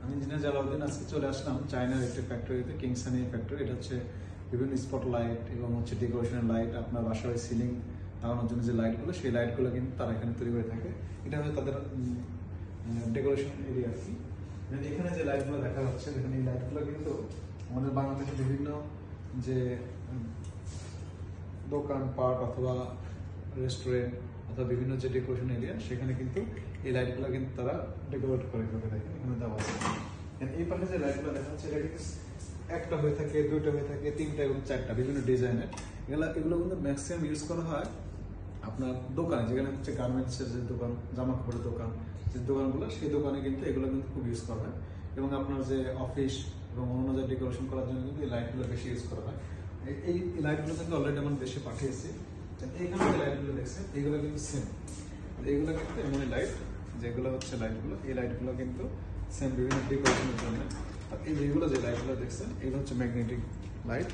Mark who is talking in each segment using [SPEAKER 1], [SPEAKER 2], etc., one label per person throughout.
[SPEAKER 1] আমি ইঞ্জিনিয়ার জালাউদ্দিন আজকে চলে আসলাম চায়নার একটা ফ্যাক্টরিতে, কিংসানি ফ্যাক্টরি। এটা হচ্ছে বিভিন্ন স্পট লাইট এবং হচ্ছে ডেকোরেশনের লাইট, আপনার বাসায় সিলিং লাগানোর জন্য যে লাইটগুলো, সেই লাইটগুলো কিন্তু তারা এখানে তৈরি করে থাকে। এটা হচ্ছে তাদের ডেকোরেশন এরিয়া আর কি। এখানে যে লাইটগুলো দেখা যাচ্ছে, এখানে এই লাইটগুলো কিন্তু আমাদের বাংলাদেশের বিভিন্ন যে দোকান পাট অথবা রেস্টুরেন্ট অথবা বিভিন্ন যে ডেকোরেশন এরিয়া, সেখানে কিন্তু এই লাইটগুলো কিন্তু তারা ডেকোরেট করে দেখেন এখানে দেওয়া আছে। এই পাশে যে লাইটগুলো দেখা যাচ্ছে, এটা কিন্তু একটা হয়ে থাকে, দুইটা হয়ে থাকে, তিনটা এবং চারটা বিভিন্ন ডিজাইনের। এগুলো কিন্তু ম্যাক্সিমাম ইউজ করা হয় আপনার দোকানে, যেখানে হচ্ছে গার্মেন্টসের যে দোকান, জামা কাপড়ের দোকান, যে দোকানগুলো, সেই দোকানে কিন্তু এগুলো কিন্তু খুব ইউজ করা হয়। এবং আপনার যে অফিস এবং অন্য যে ডেকোরেশন করার জন্য কিন্তু এই লাইটগুলো বেশি ইউজ করা হয়। এই লাইটগুলো কিন্তু অলরেডি আমার দেশে পাঠিয়েছি। এইখানে যে লাইটগুলো দেখছেন, এগুলো কিন্তু সেম। এইগুলো কিন্তু এমন লাইট, যেগুলো হচ্ছে লাইটগুলো, এই লাইটগুলো কিন্তু সেম বিভিন্ন ডেকোরেশনের জন্য। আর এই যেগুলো যে লাইটগুলো দেখছেন, এগুলো হচ্ছে ম্যাগনেটিক লাইট,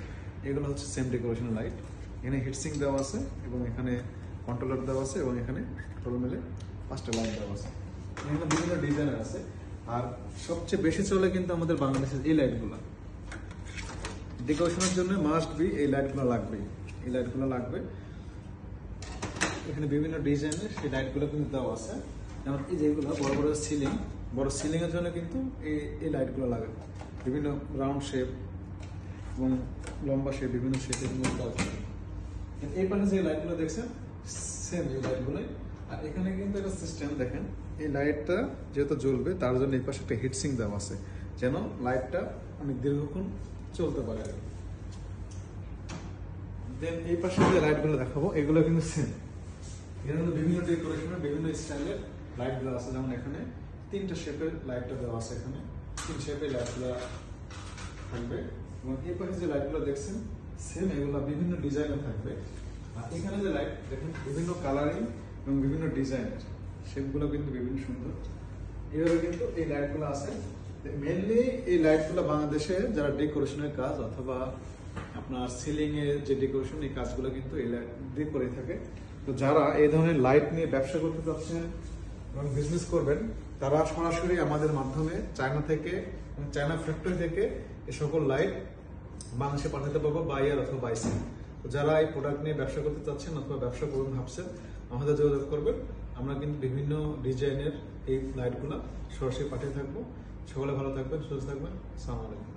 [SPEAKER 1] এগুলো হচ্ছে সেম ডেকোরেশনের লাইট। এখানে হিটসিং দেওয়া আছে এবং এখানে কন্ট্রোলার দেওয়া আছে এবং এখানে টোটাল মিলে 5টা লাইট দেওয়া আছে। এখানে বিভিন্ন ডিজাইনের আছে। আর সবচেয়ে বেশি চলে কিন্তু আমাদের বাংলাদেশের এই লাইটগুলো। ডেকোরেশনের জন্য মাস্ট বি এই লাইটগুলো লাগবেই, এই লাইটগুলো লাগবে। এখানে বিভিন্ন ডিজাইনের সেই লাইটগুলো কিন্তু দেওয়া আছে। যেমন এই যেগুলো বড় বড় সিলিং, বড় সিলিং এর জন্য কিন্তু এই লাইটগুলো লাগে। বিভিন্ন রাউন্ড শেপ এবং লম্বা শেপ, বিভিন্ন শেপের মধ্যে আছে। এই পাশে যে লাইটগুলো দেখছেন, সেম এই লাইটগুলোই। আর এখানে কিন্তু একটা সিস্টেম দেখেন, এই লাইটটা যেহেতু জ্বলবে তার জন্য এই পাশে একটা হিটসিং দেওয়া আছে, যেন লাইটটা অনেক দীর্ঘক্ষণ চলতে পারে। দেন এই পাশে যে লাইটগুলো দেখাবো, এগুলো কিন্তু সেম। এখানে কিন্তু বিভিন্ন ডেকোরেশনের বিভিন্ন স্টাইলের লাইটগুলো আছে। যেমন এখানে 3টা শেপের লাইটটা দেওয়া আছে, এখানে 3 শেপের লাইটগুলো থাকবে। এবং এই পাশে যে লাইটগুলো দেখছেন, সেম এগুলো বিভিন্ন ডিজাইনের থাকবে। আর এখানে যে লাইট দেখেন, বিভিন্ন কালারিং এবং বিভিন্ন ডিজাইনের, শেপগুলো কিন্তু বিভিন্ন সুন্দর। এইভাবে কিন্তু এই লাইটগুলো আছে। মেনলি এই লাইটগুলো বাংলাদেশে যারা ডেকোরেশনের কাজ অথবা আপনার সিলিং এর যে ডেকোরেশন, এই কাজগুলো কিন্তু এই লাইট দিয়ে করে থাকে। তো যারা এই ধরনের লাইট নিয়ে ব্যবসা করতে চাচ্ছেন এবং বিজনেস করবেন, তারা সরাসরি আমাদের মাধ্যমে চায়না থেকে, চায়না ফ্যাক্টরি থেকে এই সকল লাইট বাংলাদেশে পাঠাতে পারবো, বাইয়ার অথবা বাইসেল। তো যারা এই প্রোডাক্ট নিয়ে ব্যবসা করতে চাচ্ছেন অথবা ব্যবসা করবেন ভাবছেন, আমাদের যোগাযোগ করবেন। আমরা কিন্তু বিভিন্ন ডিজাইনের এই লাইটগুলো সরাসরি পাঠিয়ে থাকবো। সকলে ভালো থাকবেন, সুস্থ থাকবেন। আসসালামু আলাইকুম।